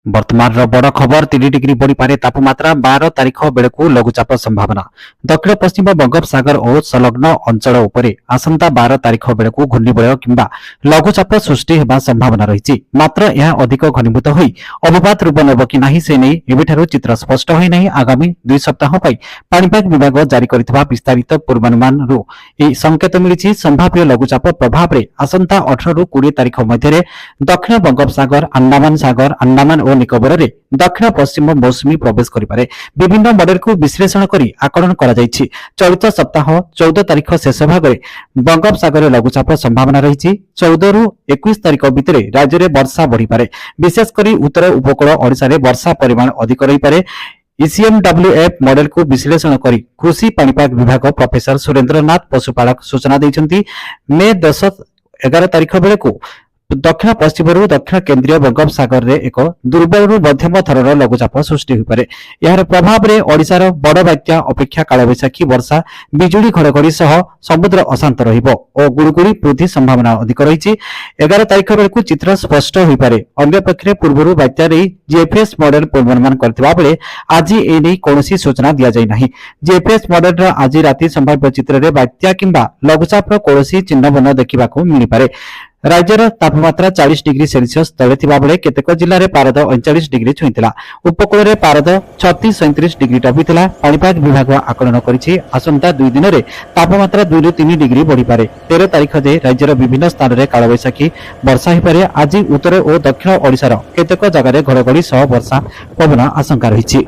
वर्तमान बड़ खबर 3 डिग्री बढ़ी पारे तापमात्रा 12 तारीख बेलू लघुचाप संभावना दक्षिण पश्चिम बंगोपसागर और संलग्न अंचल उपरे आसंता 12 तारीख बेलू घूर्णिबलय किंबा लघुचाप सृष्टि होगा संभावना रही। मात्र यह अधिक घनीभूत हो अवपात रूप नेब कि नहीं से नहीं एबिठारु चित्र स्पष्ट होई नहीं। आगामी 2 सप्ताह पाणीपाग विभाग जारी करथिबा विस्तारित पूर्वानुमान संकेत मिली। संभाव्य लघुचाप प्रभाव में आसंता 18 रु 20 तारीख मध्य दक्षिण बंगोपसागर अंडमान और निकोबर रे दक्षिण पश्चिम मौसुमी प्रवेश करिपारे। विभिन्न मॉडल को विश्लेषण करी आकलन करा जायछि। चलित सप्ताह 14 तारीख शेष भाग में बंगोपसागर लघुचाप संभावना रही। 14 रु 21 तारीख भितर राज्य में वर्षा बढ़ी पारे। विशेषकर उत्तर उपकूल ओडिशा रे वर्षा परिमाण अधिक रही पारे। ECMWF मॉडल को विश्लेषण करी कृषि पाणीपाग विभाग प्रोफेसर सुरेंद्रनाथ पशुपालक सूचना देइछन्ति। मे 10-11 तारीख बेलू दक्षिण पश्चिम दक्षिण केन्द्रीय बंगोपसागर रे एक दुर्बल मध्यम धरण लघुचाप सृष्टि हो पारे। यार प्रभाव में ओडिशार बड़ बात्या अपेक्षा कालबैशाखी वर्षा बिजुली घड़घड़ी सह समुद्र अशांत रहिबो और गुड़गुड़ी वृद्धि संभावना अधिक रही। 11 तारीख बेलू चित्र स्पष्ट हो पारे। अन्य पक्षे पूर्व बात्या जीएफएस मॉडल पूर्वानुमान करथिबा बेले आज एने कौनसी सूचना दिया जाय नहीं। जीएफएस मॉडल आज राति संभाव्य चित्र रे बात्या किंबा लघुचाप कौनसी चिन्ह बन देखा मिल पारे। राज्यर तापमात्रा 40 डिग्री सेल्सियस तले थिबा बेले केतेक जिल्ला रे पारद 39 डिग्री छुईथिला। उपकूल रे पारद 36-37 डिग्री टपिथिला। पाणीपाग विभाग आकलन करिछि आसंता 2 दिन रे तापमात्रा 2 रु 3 डिग्री बढ़ी पारे। 13 तारीख जे राज्यर विभिन्न स्थान रे कालबैशाखी वर्षा हो पारे। आज उत्तर और दक्षिण ओडिशार केतेक जगह रे घड़घड़ी सह वर्षा पवन आशंका रहिछि।